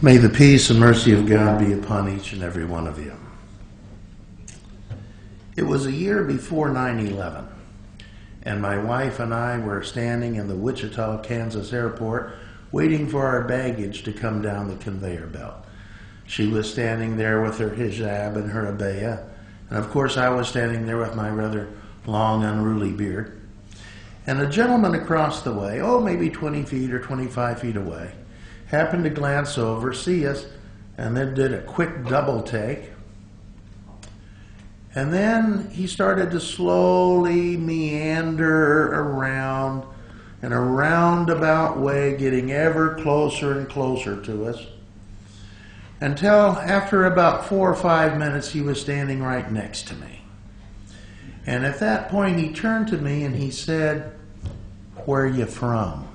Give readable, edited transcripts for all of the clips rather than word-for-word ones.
May the peace and mercy of God be upon each and every one of you. It was a year before 9/11, and my wife and I were standing in the Wichita, Kansas airport waiting for our baggage to come down the conveyor belt. She was standing there with her hijab and her abaya, and of course I was standing there with my rather long, unruly beard. And a gentleman across the way, maybe 20 feet or 25 feet away, happened to glance over, see us, and then did a quick double take. And then he started to slowly meander around in a roundabout way, getting ever closer and closer to us, until after about 4 or 5 minutes he was standing right next to me. And at that point he turned to me and he said, "Where are you from?"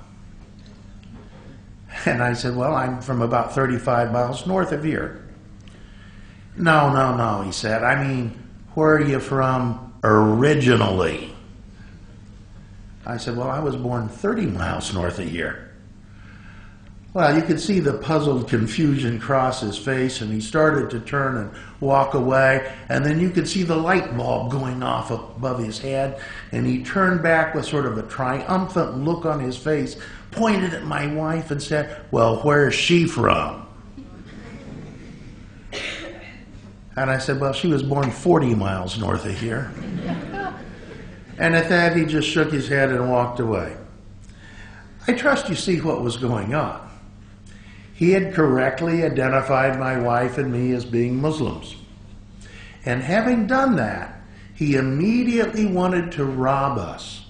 And I said, "Well, I'm from about 35 miles north of here." No, he said. "I mean, where are you from originally?" I said, "Well, I was born 30 miles north of here." Well, you could see the puzzled confusion cross his face, and he started to turn and walk away, and then you could see the light bulb going off above his head, and he turned back with sort of a triumphant look on his face, pointed at my wife and said, "Well, where's she from?" And I said, "Well, she was born 40 miles north of here." And at that, he just shook his head and walked away. I trust you see what was going on. He had correctly identified my wife and me as being Muslims. And having done that, he immediately wanted to rob us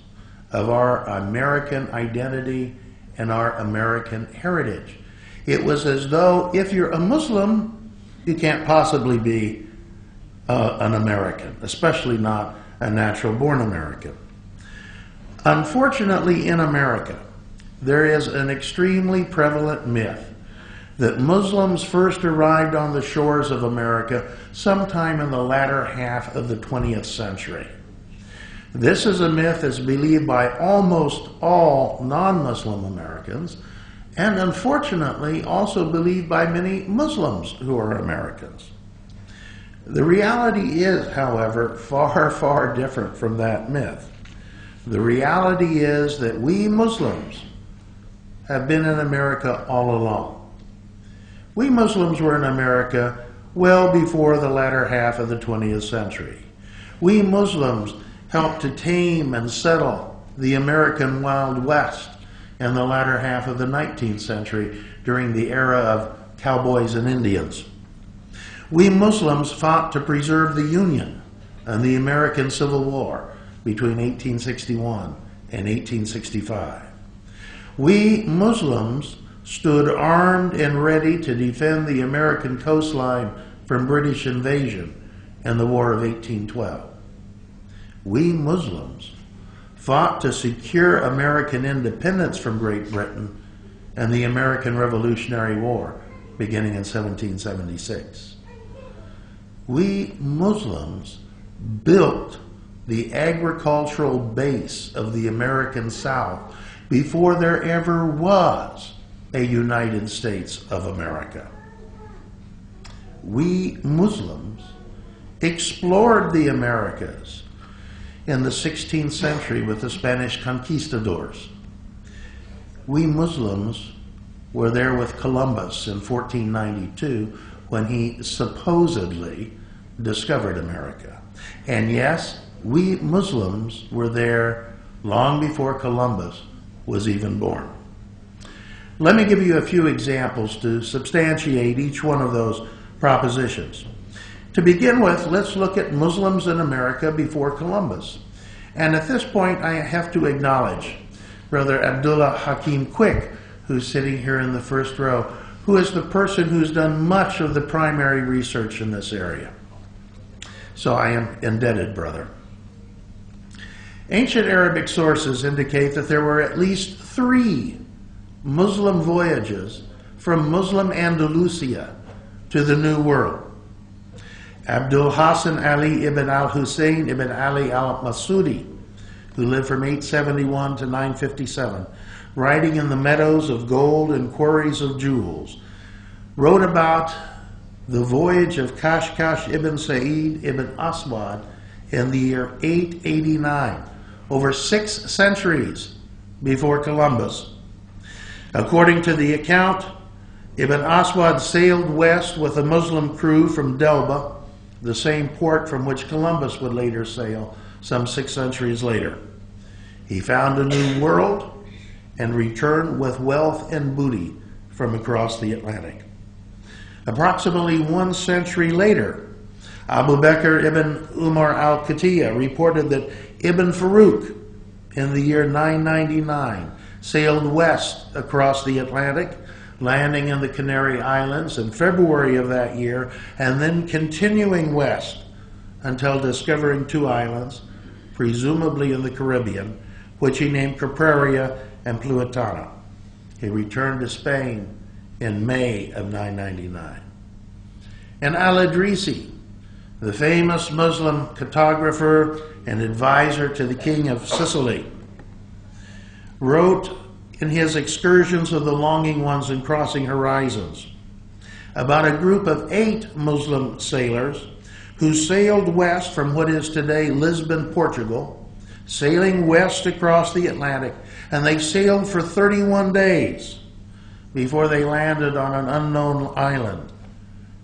of our American identity and our American heritage. It was as though if you're a Muslim, you can't possibly be an American, especially not a natural-born American. Unfortunately, in America, there is an extremely prevalent myth that Muslims first arrived on the shores of America sometime in the latter half of the 20th century. This is a myth that's believed by almost all non-Muslim Americans, and unfortunately also believed by many Muslims who are Americans. The reality is, however, far, far different from that myth. The reality is that we Muslims have been in America all along. We Muslims were in America well before the latter half of the 20th century. We Muslims helped to tame and settle the American Wild West in the latter half of the 19th century during the era of cowboys and Indians. We Muslims fought to preserve the Union and the American Civil War between 1861 and 1865. We Muslims stood armed and ready to defend the American coastline from British invasion in the War of 1812. We Muslims fought to secure American independence from Great Britain in the American Revolutionary War beginning in 1776. We Muslims built the agricultural base of the American South before there ever was a United States of America. We Muslims explored the Americas in the 16th century with the Spanish conquistadors. We Muslims were there with Columbus in 1492 when he supposedly discovered America. And yes, we Muslims were there long before Columbus was even born. Let me give you a few examples to substantiate each one of those propositions. To begin with, let's look at Muslims in America before Columbus. And at this point, I have to acknowledge Brother Abdullah Hakim Quick, who's sitting here in the first row, who is the person who's done much of the primary research in this area. So I am indebted, brother. Ancient Arabic sources indicate that there were at least 3 Muslim voyages from Muslim Andalusia to the New World. Abdul Hassan Ali ibn al-Hussein ibn Ali al-Masudi, who lived from 871 to 957, riding in the meadows of gold and quarries of jewels, wrote about the voyage of Kashkash ibn Sa'id ibn Aswad in the year 889, over 6 centuries before Columbus. According to the account, Ibn Aswad sailed west with a Muslim crew from Delba, the same port from which Columbus would later sail some 6 centuries later. He found a new world and returned with wealth and booty from across the Atlantic. Approximately 1 century later, Abu Bakr ibn Umar al-Qatiya reported that Ibn Farouk, in the year 999, sailed west across the Atlantic, landing in the Canary Islands in February of that year, and then continuing west until discovering 2 islands, presumably in the Caribbean, which he named Capraria and Pluitana. He returned to Spain in May of 999. And Al-Idrisi, the famous Muslim cartographer and advisor to the king of Sicily, wrote in his Excursions of the Longing Ones and Crossing Horizons about a group of 8 Muslim sailors who sailed west from what is today Lisbon, Portugal, sailing west across the Atlantic, and they sailed for 31 days before they landed on an unknown island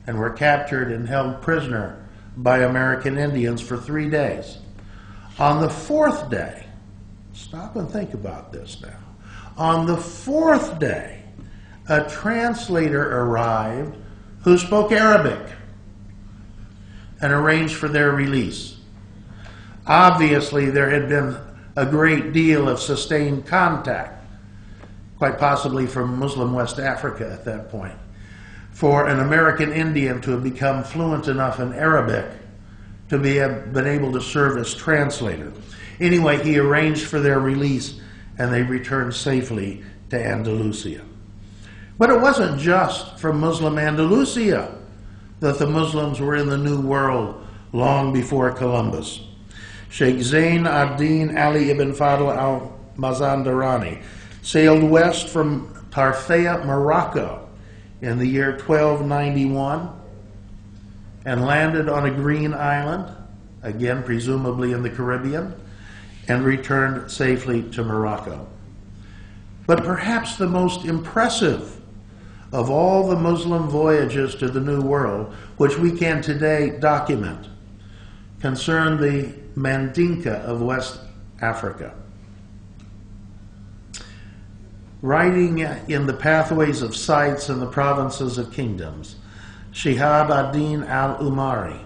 and were captured and held prisoner by American Indians for 3 days. On the 4th day, stop and think about this now. On the 4th day, a translator arrived who spoke Arabic and arranged for their release. Obviously, there had been a great deal of sustained contact, quite possibly from Muslim West Africa at that point, for an American Indian to have become fluent enough in Arabic to have been able to serve as translator. Anyway, he arranged for their release, and they returned safely to Andalusia. But it wasn't just from Muslim Andalusia that the Muslims were in the New World long before Columbus. Sheikh Zain ad-Din Ali ibn Fadl al-Mazandarani sailed west from Tarfaya, Morocco in the year 1291 and landed on a green island, again presumably in the Caribbean, and returned safely to Morocco. But perhaps the most impressive of all the Muslim voyages to the New World, which we can today document, concerned the Mandinka of West Africa. Writing in the Pathways of Sights in the Provinces of Kingdoms, Shihab ad-Din al-Umari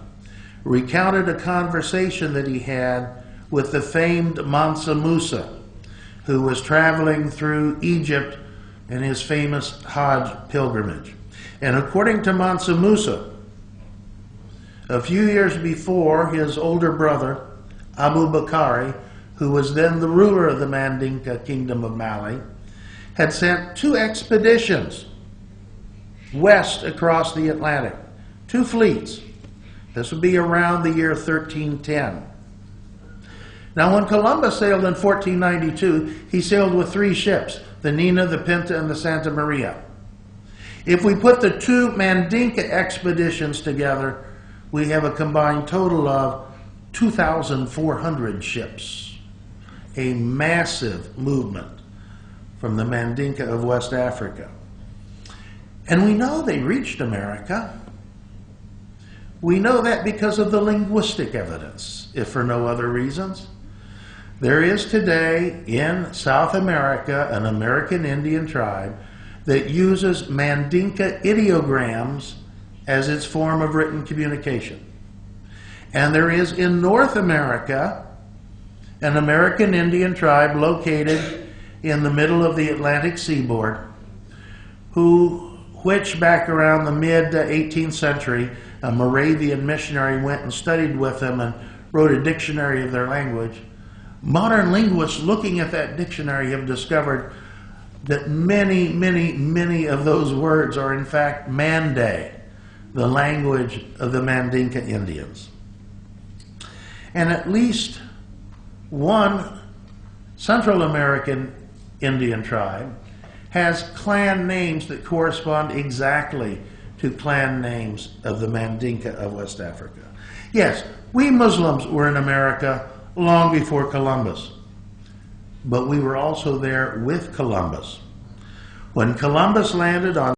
recounted a conversation that he had with the famed Mansa Musa, who was traveling through Egypt in his famous Hajj pilgrimage. And according to Mansa Musa, a few years before, his older brother, Abu Bakari, who was then the ruler of the Mandinka kingdom of Mali, had sent 2 expeditions west across the Atlantic, 2 fleets. This would be around the year 1310. Now, when Columbus sailed in 1492, he sailed with 3 ships, the Nina, the Pinta, and the Santa Maria. If we put the 2 Mandinka expeditions together, we have a combined total of 2,400 ships. A massive movement from the Mandinka of West Africa. And we know they reached America. We know that because of the linguistic evidence, if for no other reasons. There is today in South America an American Indian tribe that uses Mandinka ideograms as its form of written communication. And there is in North America an American Indian tribe located in the middle of the Atlantic seaboard, which back around the mid-18th century, a Moravian missionary went and studied with them and wrote a dictionary of their language. Modern linguists looking at that dictionary have discovered that many of those words are in fact Mande, the language of the Mandinka Indians. And at least one Central American Indian tribe has clan names that correspond exactly to clan names of the Mandinka of West Africa. Yes, we Muslims were in America long before Columbus, but we were also there with Columbus. When Columbus landed on